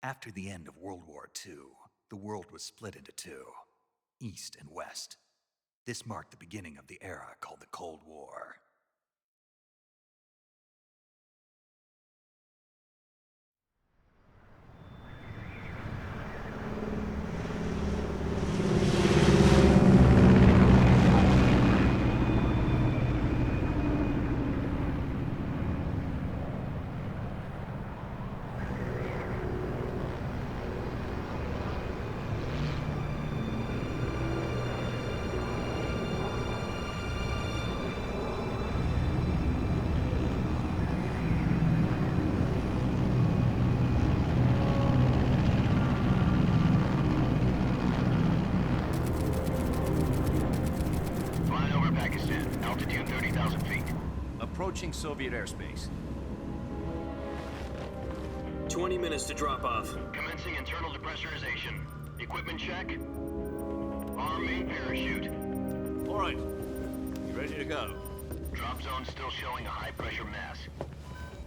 After the end of World War II, the world was split into two, East and West. This marked the beginning of the era called the Cold War. Altitude 30,000 feet. Approaching Soviet airspace. 20 minutes to drop off. Commencing internal depressurization. Equipment check. Arm main parachute. All right. You ready to go? Drop zone still showing a high pressure mass.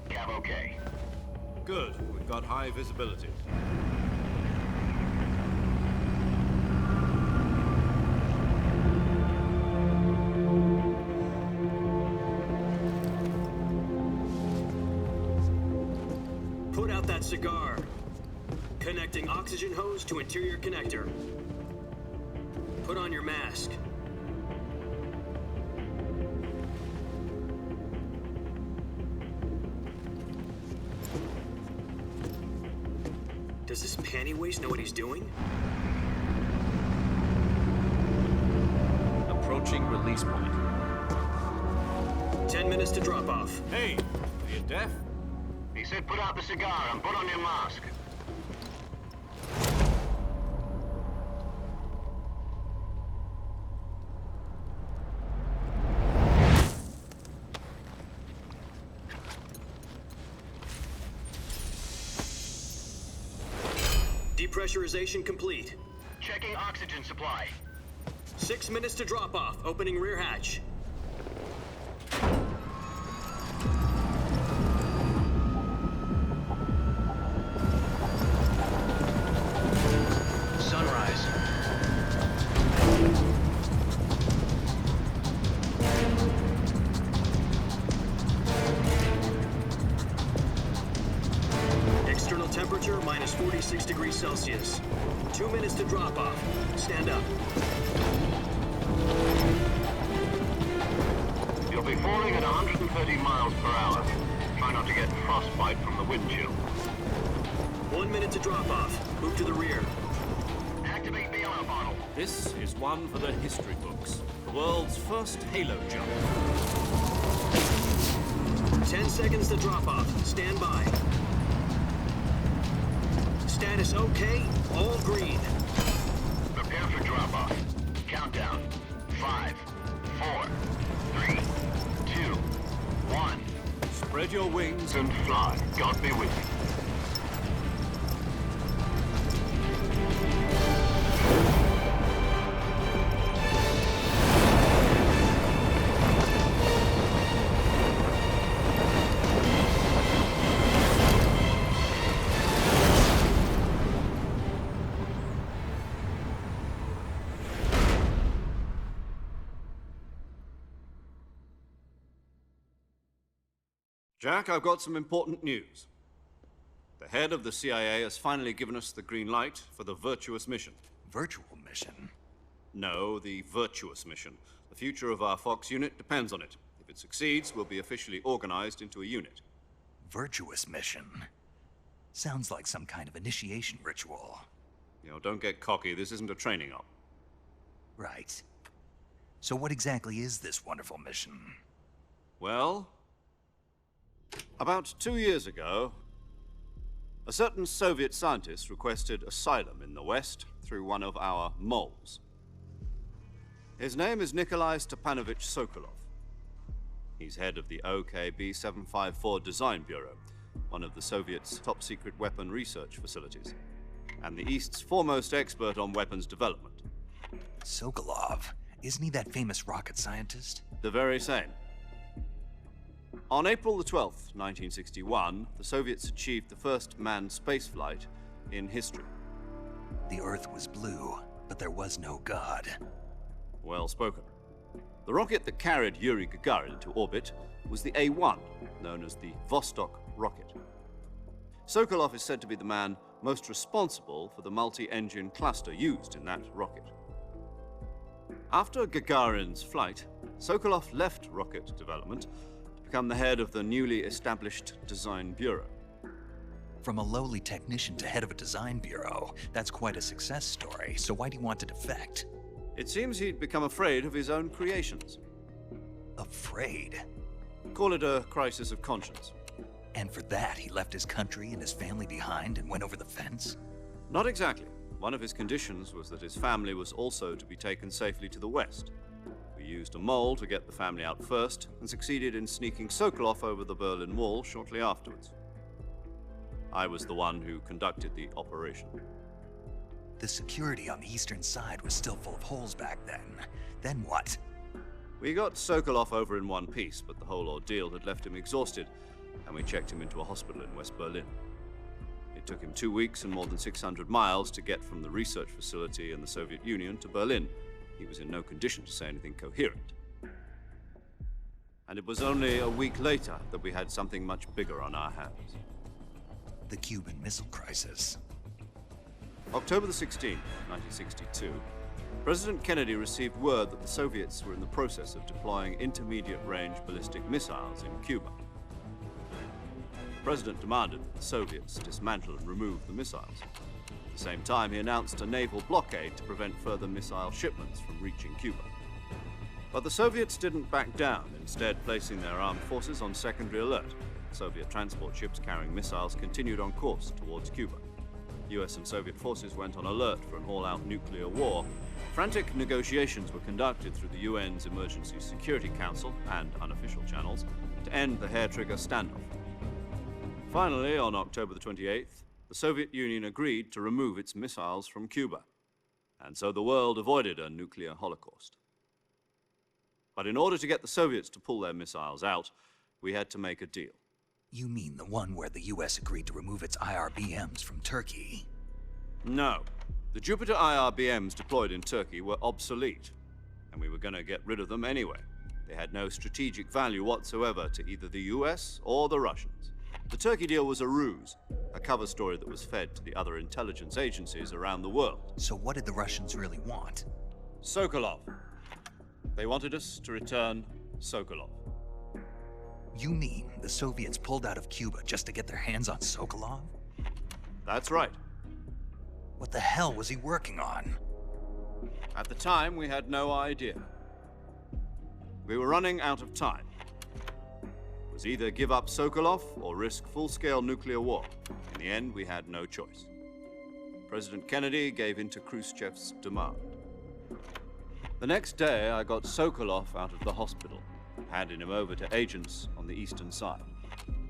Cav okay. Good. We've got high visibility. Put out that cigar. Connecting oxygen hose to interior connector. Put on your mask. Does this panty waste know what he's doing? Approaching release point. 10 minutes to drop off. Hey, are you deaf? He said put out the cigar and put on your mask. Depressurization complete. Checking oxygen supply. 6 minutes to drop off. Opening rear hatch. Sunrise. External temperature minus 46 degrees Celsius. 2 minutes to drop off. Stand up. You'll be falling at 130 miles per hour. Try not to get frostbite from the wind chill. 1 minute to drop off. Move to the rear. Activate bailout bottle. This is one for the history books. The world's first halo jump. 10 seconds to drop off. Stand by. Status okay. All green. Prepare for drop-off. Countdown. 5, 4, 3, 2, 1. Spread your wings And fly. God be with you. Jack, I've got some important news. The head of the CIA has finally given us the green light for the Virtuous mission. Virtual mission? No, the Virtuous mission. The future of our Fox unit depends on it. If it succeeds, we'll be officially organized into a unit. Virtuous mission? Sounds like some kind of initiation ritual. You know, don't get cocky. This isn't a training op. Right. So what exactly is this wonderful mission? Well, about 2 years ago, a certain Soviet scientist requested asylum in the West through one of our moles. His name is Nikolai Stepanovich Sokolov. He's head of the OKB-754 Design Bureau, one of the Soviets' top-secret weapon research facilities, and the East's foremost expert on weapons development. Sokolov? Isn't he that famous rocket scientist? The very same. On April the 12th, 1961, the Soviets achieved the first manned spaceflight in history. The Earth was blue, but there was no God. Well spoken. The rocket that carried Yuri Gagarin into orbit was the A-1, known as the Vostok rocket. Sokolov is said to be the man most responsible for the multi-engine cluster used in that rocket. After Gagarin's flight, Sokolov left rocket development to become the head of the newly established Design Bureau. From a lowly technician to head of a design bureau, that's quite a success story, so why do you want to defect? It seems he'd become afraid of his own creations. Afraid? Call it a crisis of conscience. And for that, he left his country and his family behind and went over the fence? Not exactly. One of his conditions was that his family was also to be taken safely to the west. We used a mole to get the family out first and succeeded in sneaking Sokolov over the Berlin Wall shortly afterwards. I was the one who conducted the operation. The security on the eastern side was still full of holes back then. Then what? We got Sokolov over in one piece, but the whole ordeal had left him exhausted, and we checked him into a hospital in West Berlin. It took him 2 weeks and more than 600 miles to get from the research facility in the Soviet Union to Berlin. He was in no condition to say anything coherent. And it was only a week later that we had something much bigger on our hands. The Cuban Missile Crisis. October the 16th, 1962, President Kennedy received word that the Soviets were in the process of deploying intermediate-range ballistic missiles in Cuba. The President demanded that the Soviets dismantle and remove the missiles. At the same time, he announced a naval blockade to prevent further missile shipments from reaching Cuba. But the Soviets didn't back down, instead placing their armed forces on secondary alert. Soviet transport ships carrying missiles continued on course towards Cuba. US and Soviet forces went on alert for an all-out nuclear war. Frantic negotiations were conducted through the UN's Emergency Security Council and unofficial channels to end the hair-trigger standoff. Finally, on October the 28th, the Soviet Union agreed to remove its missiles from Cuba, and so the world avoided a nuclear holocaust. But in order to get the Soviets to pull their missiles out, we had to make a deal. You mean the one where the US agreed to remove its IRBMs from Turkey? No. The Jupiter IRBMs deployed in Turkey were obsolete, and we were going to get rid of them anyway. They had no strategic value whatsoever to either the US or the Russians. The Turkey deal was a ruse, a cover story that was fed to the other intelligence agencies around the world. So what did the Russians really want? Sokolov. They wanted us to return Sokolov. You mean the Soviets pulled out of Cuba just to get their hands on Sokolov? That's right. What the hell was he working on? At the time, we had no idea. We were running out of time. It was either give up Sokolov or risk full-scale nuclear war. In the end, we had no choice. President Kennedy gave in to Khrushchev's demand. The next day, I got Sokolov out of the hospital, handing him over to agents on the eastern side.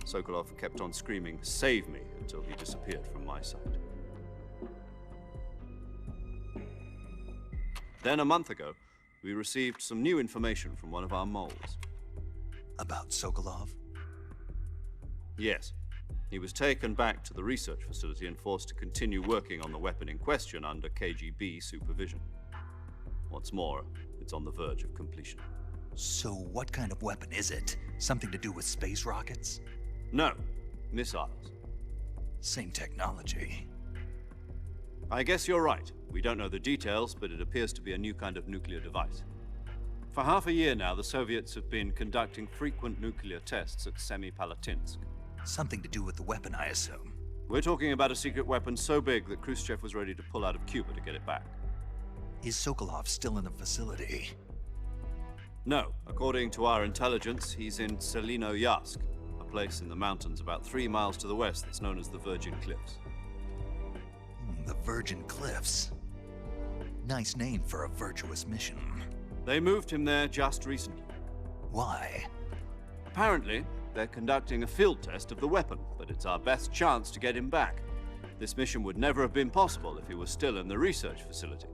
Sokolov kept on screaming, "Save me," until he disappeared from my sight. Then, a month ago, we received some new information from one of our moles. About Sokolov? Yes. He was taken back to the research facility and forced to continue working on the weapon in question under KGB supervision. What's more, it's on the verge of completion. So what kind of weapon is it? Something to do with space rockets? No, missiles. Same technology. I guess you're right. We don't know the details, but it appears to be a new kind of nuclear device. For half a year now, the Soviets have been conducting frequent nuclear tests at Semipalatinsk. Something to do with the weapon, I assume. We're talking about a secret weapon so big that Khrushchev was ready to pull out of Cuba to get it back. Is Sokolov still in the facility? No. According to our intelligence, he's in Selinoyarsk, a place in the mountains about 3 miles to the west that's known as the Virgin Cliffs. The Virgin Cliffs. Nice name for a virtuous mission. They moved him there just recently. Why? Apparently, they're conducting a field test of the weapon, but it's our best chance to get him back. This mission would never have been possible if he was still in the research facility.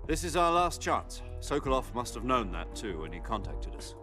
This is our last chance. Sokolov must have known that too when he contacted us.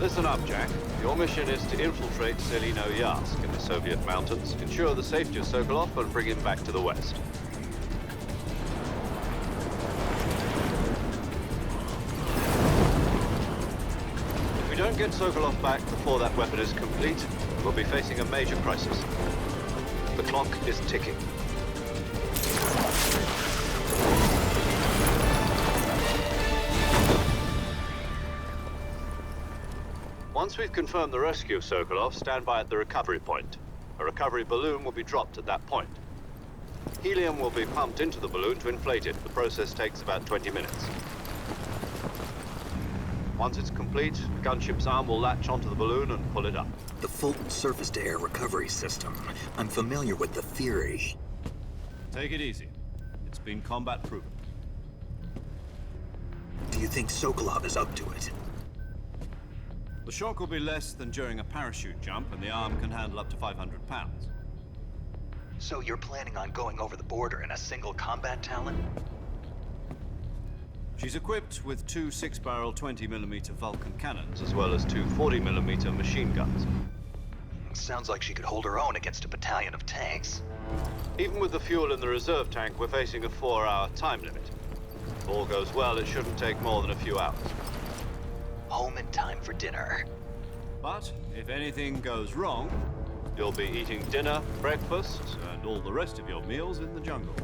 Listen up, Jack. Your mission is to infiltrate Selino Yask in the Soviet mountains, ensure the safety of Sokolov, and bring him back to the West. If we don't get Sokolov back before that weapon is complete, we'll be facing a major crisis. The clock is ticking. Once we've confirmed the rescue of Sokolov, stand by at the recovery point. A recovery balloon will be dropped at that point. Helium will be pumped into the balloon to inflate it. The process takes about 20 minutes. Once it's complete, the gunship's arm will latch onto the balloon and pull it up. The Fulton surface-to-air recovery system. I'm familiar with the theory. Take it easy. It's been combat proven. Do you think Sokolov is up to it? The shock will be less than during a parachute jump, and the arm can handle up to 500 pounds. So you're planning on going over the border in a single combat Talon? She's equipped with two 6-barrel 20mm Vulcan cannons, as well as two 40mm machine guns. Sounds like she could hold her own against a battalion of tanks. Even with the fuel in the reserve tank, we're facing a 4-hour time limit. If all goes well, it shouldn't take more than a few hours. Home in time for dinner. But if anything goes wrong, you'll be eating dinner, breakfast, and all the rest of your meals in the jungle.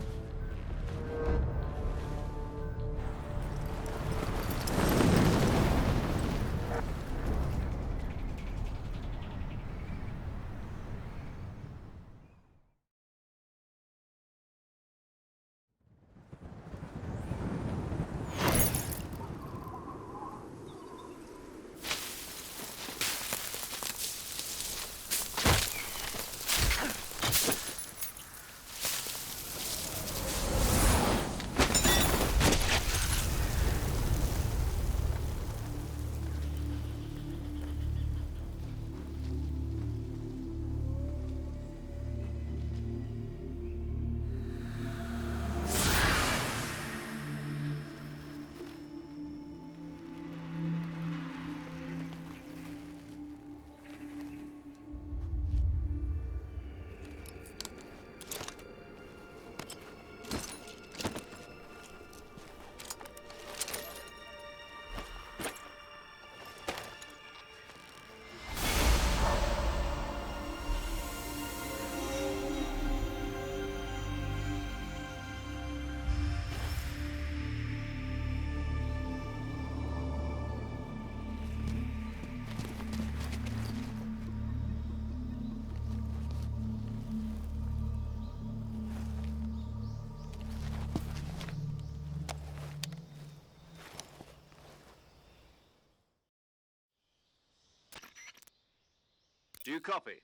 Do you copy?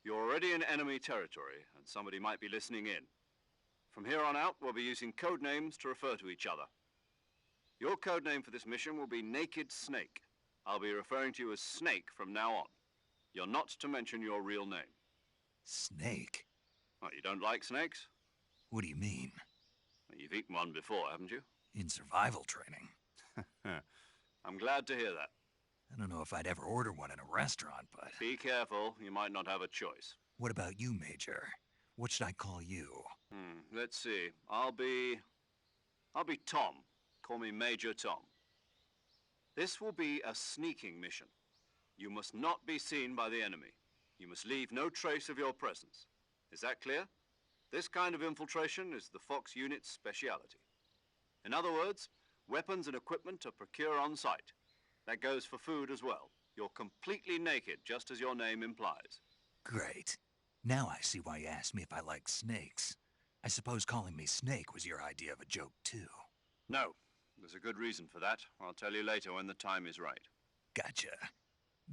You're already in enemy territory, and somebody might be listening in. From here on out, we'll be using code names to refer to each other. Your code name for this mission will be Naked Snake. I'll be referring to you as Snake from now on. You're not to mention your real name. Snake? Oh, you don't like snakes? What do you mean? Well, you've eaten one before, haven't you? In survival training. I'm glad to hear that. I don't know if I'd ever order one in a restaurant, but... Be careful, you might not have a choice. What about you, Major? What should I call you? Let's see. I'll be Tom. Call me Major Tom. This will be a sneaking mission. You must not be seen by the enemy. You must leave no trace of your presence. Is that clear? This kind of infiltration is the Fox unit's speciality. In other words, weapons and equipment are procured on site. That goes for food as well. You're completely naked, just as your name implies. Great. Now I see why you asked me if I like snakes. I suppose calling me Snake was your idea of a joke, too. No. There's a good reason for that. I'll tell you later when the time is right. Gotcha.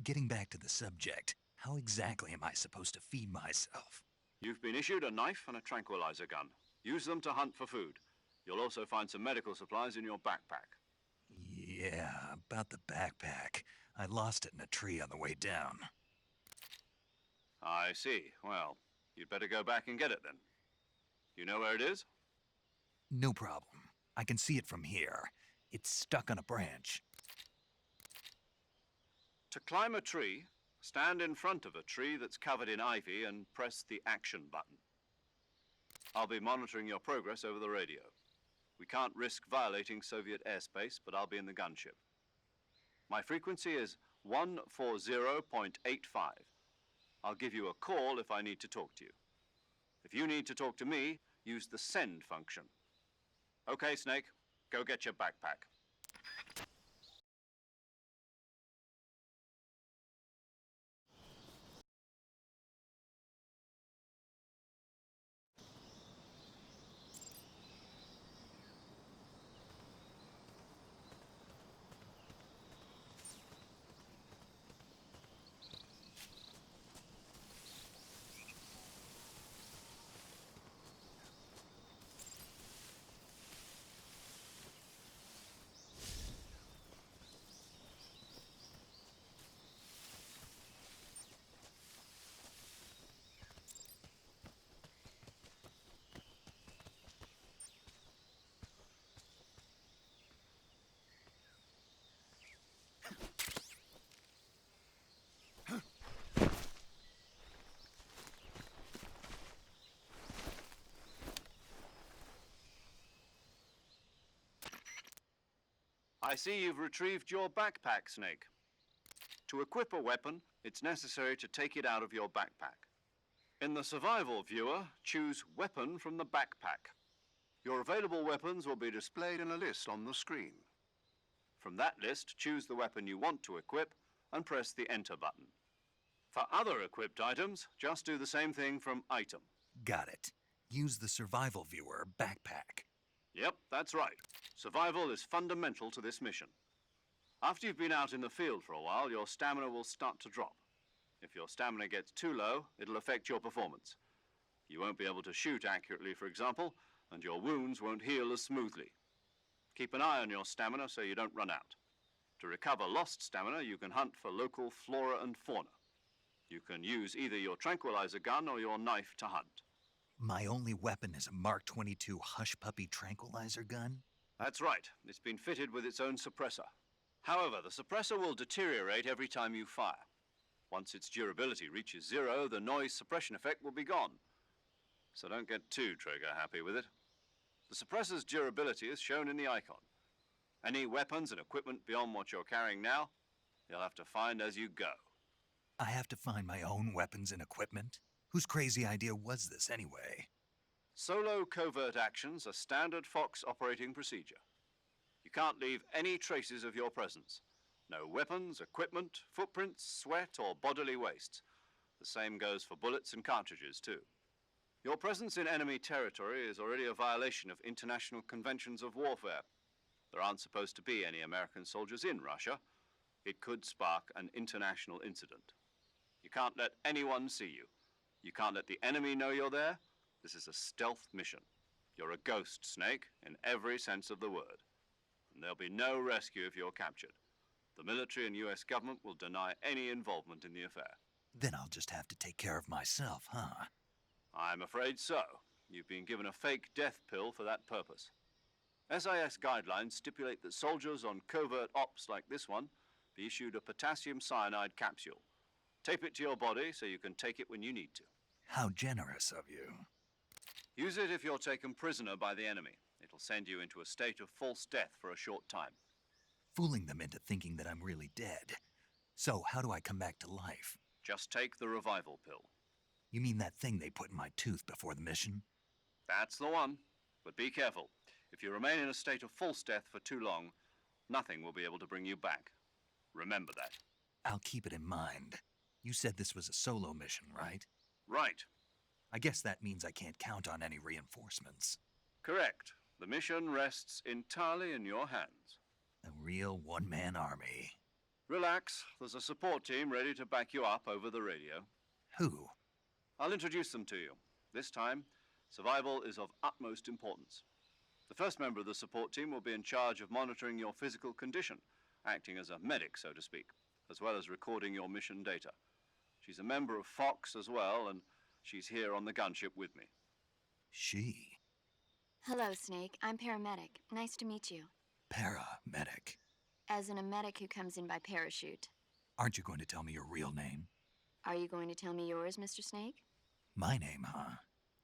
Getting back to the subject, how exactly am I supposed to feed myself? You've been issued a knife and a tranquilizer gun. Use them to hunt for food. You'll also find some medical supplies in your backpack. Yeah, about the backpack. I lost it in a tree on the way down. I see. Well, you'd better go back and get it then. You know where it is? No problem. I can see it from here. It's stuck on a branch. To climb a tree, stand in front of a tree that's covered in ivy and press the action button. I'll be monitoring your progress over the radio. We can't risk violating Soviet airspace, but I'll be in the gunship. My frequency is 140.85. I'll give you a call if I need to talk to you. If you need to talk to me, use the send function. Okay, Snake, go get your backpack. I see you've retrieved your backpack, Snake. To equip a weapon, it's necessary to take it out of your backpack. In the survival viewer, choose Weapon from the backpack. Your available weapons will be displayed in a list on the screen. From that list, choose the weapon you want to equip and press the Enter button. For other equipped items, just do the same thing from Item. Got it. Use the survival viewer backpack. Yep, that's right. Survival is fundamental to this mission. After you've been out in the field for a while, your stamina will start to drop. If your stamina gets too low, it'll affect your performance. You won't be able to shoot accurately, for example, and your wounds won't heal as smoothly. Keep an eye on your stamina so you don't run out. To recover lost stamina, you can hunt for local flora and fauna. You can use either your tranquilizer gun or your knife to hunt. My only weapon is a Mark 22 Hush Puppy tranquilizer gun? That's right. It's been fitted with its own suppressor. However, the suppressor will deteriorate every time you fire. Once its durability reaches 0, the noise suppression effect will be gone. So don't get too trigger happy with it. The suppressor's durability is shown in the icon. Any weapons and equipment beyond what you're carrying now, you'll have to find as you go. I have to find my own weapons and equipment? Whose crazy idea was this anyway? Solo covert actions are standard Fox operating procedure. You can't leave any traces of your presence. No weapons, equipment, footprints, sweat, or bodily waste. The same goes for bullets and cartridges, too. Your presence in enemy territory is already a violation of international conventions of warfare. There aren't supposed to be any American soldiers in Russia. It could spark an international incident. You can't let anyone see you. You can't let the enemy know you're there. This is a stealth mission. You're a ghost, Snake, in every sense of the word. And there'll be no rescue if you're captured. The military and US government will deny any involvement in the affair. Then I'll just have to take care of myself, huh? I'm afraid so. You've been given a fake death pill for that purpose. SIS guidelines stipulate that soldiers on covert ops like this one be issued a potassium cyanide capsule. Tape it to your body so you can take it when you need to. How generous of you. Use it if you're taken prisoner by the enemy. It'll send you into a state of false death for a short time. Fooling them into thinking that I'm really dead. So how do I come back to life? Just take the revival pill. You mean that thing they put in my tooth before the mission? That's the one. But be careful. If you remain in a state of false death for too long, nothing will be able to bring you back. Remember that. I'll keep it in mind. You said this was a solo mission, right? Right. I guess that means I can't count on any reinforcements. Correct. The mission rests entirely in your hands. A real one-man army. Relax. There's a support team ready to back you up over the radio. Who? I'll introduce them to you. This time, survival is of utmost importance. The first member of the support team will be in charge of monitoring your physical condition, acting as a medic, so to speak, as well as recording your mission data. She's a member of Fox as well, and she's here on the gunship with me. She? Hello, Snake. I'm paramedic. Nice to meet you. Paramedic. As in a medic who comes in by parachute. Aren't you going to tell me your real name? Are you going to tell me yours, Mr. Snake? My name, huh?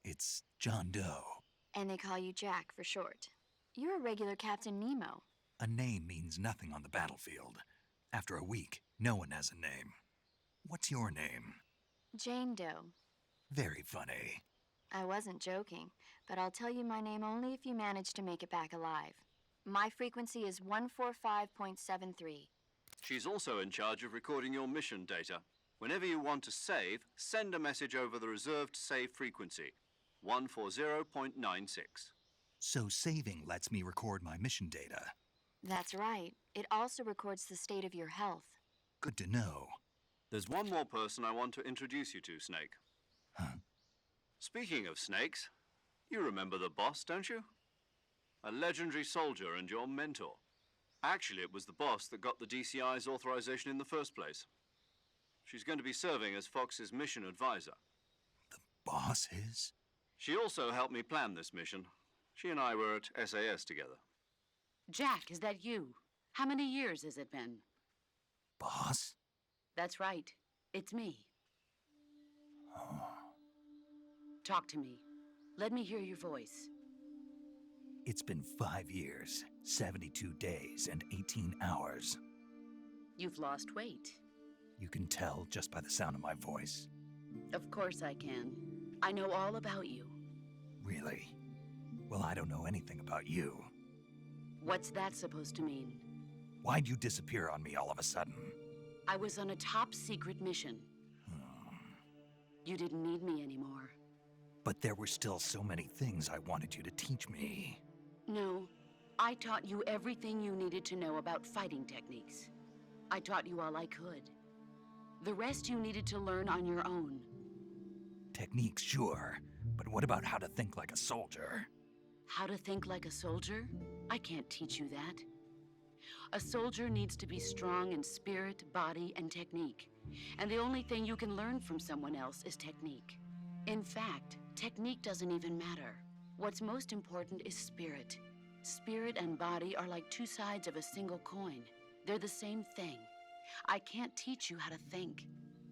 It's John Doe. And they call you Jack for short. You're a regular Captain Nemo. A name means nothing on the battlefield. After a week, no one has a name. What's your name? Jane Doe. Very funny. I wasn't joking, but I'll tell you my name only if you manage to make it back alive. My frequency is 145.73. She's also in charge of recording your mission data. Whenever you want to save, send a message over the reserved save frequency, 140.96. So saving lets me record my mission data. That's right. It also records the state of your health. Good to know. There's one more person I want to introduce you to, Snake. Huh? Speaking of snakes, you remember the boss, don't you? A legendary soldier and your mentor. Actually, it was the boss that got the DCI's authorization in the first place. She's going to be serving as Fox's mission advisor. The boss is? She also helped me plan this mission. She and I were at SAS together. Jack, is that you? How many years has it been? Boss? That's right. It's me. Talk to me. Let me hear your voice. It's been 5 years, 72 days, and 18 hours. You've lost weight. You can tell just by the sound of my voice. Of course I can. I know all about you. Really? Well, I don't know anything about you. What's that supposed to mean? Why'd you disappear on me all of a sudden? I was on a top secret mission. You didn't need me anymore. But there were still so many things I wanted you to teach me. No, I taught you everything you needed to know about fighting techniques. I taught you all I could. The rest you needed to learn on your own. Techniques, sure. But what about how to think like a soldier? How to think like a soldier? I can't teach you that. A soldier needs to be strong in spirit, body, and technique. And the only thing you can learn from someone else is technique. In fact, technique doesn't even matter. What's most important is spirit. Spirit and body are like two sides of a single coin. They're the same thing. I can't teach you how to think.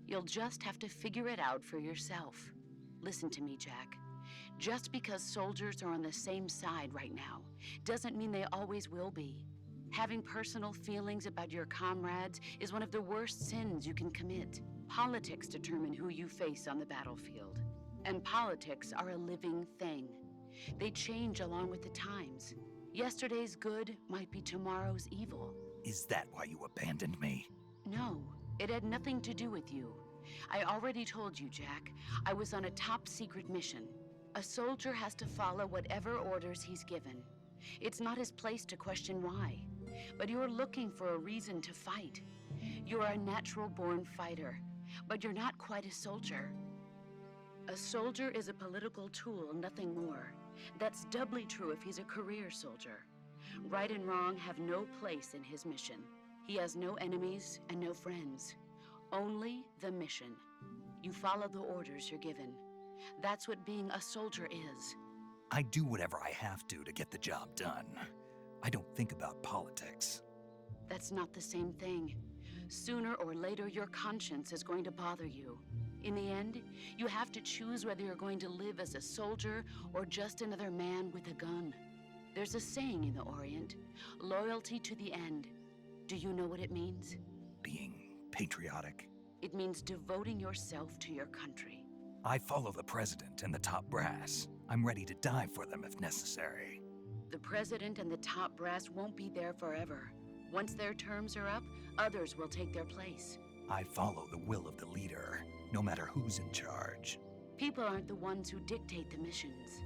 You'll just have to figure it out for yourself. Listen to me, Jack. Just because soldiers are on the same side right now doesn't mean they always will be. Having personal feelings about your comrades is one of the worst sins you can commit. Politics determine who you face on the battlefield. And politics are a living thing. They change along with the times. Yesterday's good might be tomorrow's evil. Is that why you abandoned me? No, it had nothing to do with you. I already told you, Jack. I was on a top secret mission. A soldier has to follow whatever orders he's given. It's not his place to question why. But you're looking for a reason to fight. You're a natural-born fighter, but you're not quite a soldier. A soldier is a political tool, nothing more. That's doubly true if he's a career soldier. Right and wrong have no place in his mission. He has no enemies and no friends. Only the mission. You follow the orders you're given. That's what being a soldier is. I do whatever I have to get the job done. I don't think about politics. That's not the same thing. Sooner or later, your conscience is going to bother you. In the end, you have to choose whether you're going to live as a soldier or just another man with a gun. There's a saying in the Orient, loyalty to the end. Do you know what it means? Being patriotic. It means devoting yourself to your country. I follow the president and the top brass. I'm ready to die for them if necessary. The president and the top brass won't be there forever. Once their terms are up, others will take their place. I follow the will of the leader, no matter who's in charge. People aren't the ones who dictate the missions.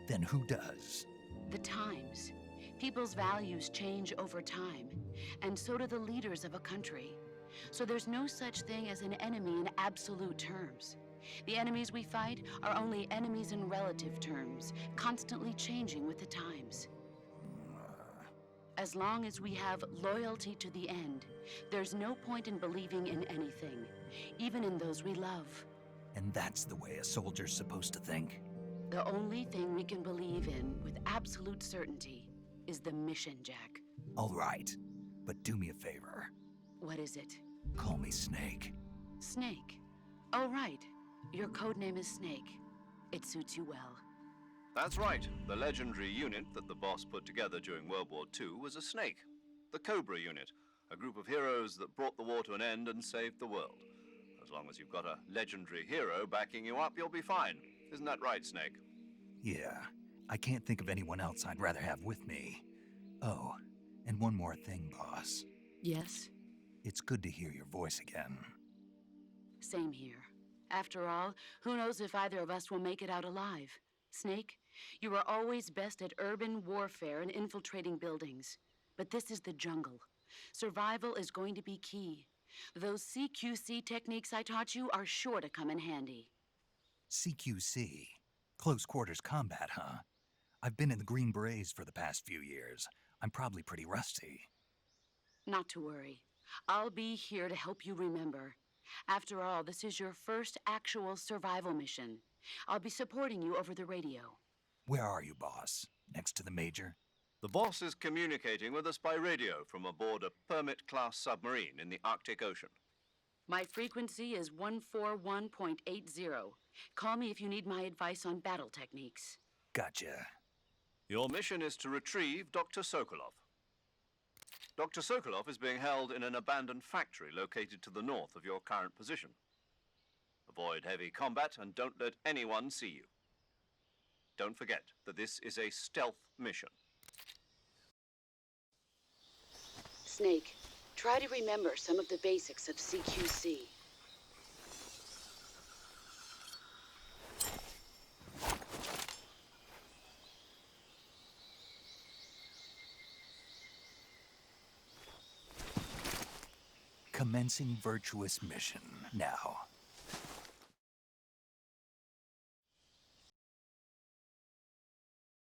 Then who does? The times. People's values change over time, and so do the leaders of a country. So there's no such thing as an enemy in absolute terms. The enemies we fight are only enemies in relative terms, constantly changing with the times. As long as we have loyalty to the end, there's no point in believing in anything, even in those we love. And that's the way a soldier's supposed to think? The only thing we can believe in with absolute certainty is the mission, Jack. All right, but do me a favor. What is it? Call me Snake. Snake. Oh, right. Your code name is Snake. It suits you well. That's right. The legendary unit that the boss put together during World War II was a snake. The Cobra unit, a group of heroes that brought the war to an end and saved the world. As long as you've got a legendary hero backing you up, you'll be fine. Isn't that right, Snake? Yeah, I can't think of anyone else I'd rather have with me. Oh, and one more thing, boss. Yes? It's good to hear your voice again. Same here. After all, who knows if either of us will make it out alive? Snake, you are always best at urban warfare and infiltrating buildings. But this is the jungle. Survival is going to be key. Those CQC techniques I taught you are sure to come in handy. CQC? Close quarters combat, huh? I've been in the Green Berets for the past few years. I'm probably pretty rusty. Not to worry. I'll be here to help you remember. After all, this is your first actual survival mission. I'll be supporting you over the radio. Where are you, boss? Next to the Major? The boss is communicating with us by radio from aboard a Permit-class submarine in the Arctic Ocean. My frequency is 141.80. Call me if you need my advice on battle techniques. Gotcha. Your mission is to retrieve Dr. Sokolov. Dr. Sokolov is being held in an abandoned factory located to the north of your current position. Avoid heavy combat and don't let anyone see you. Don't forget that this is a stealth mission. Snake, try to remember some of the basics of CQC. Commencing virtuous mission. Now,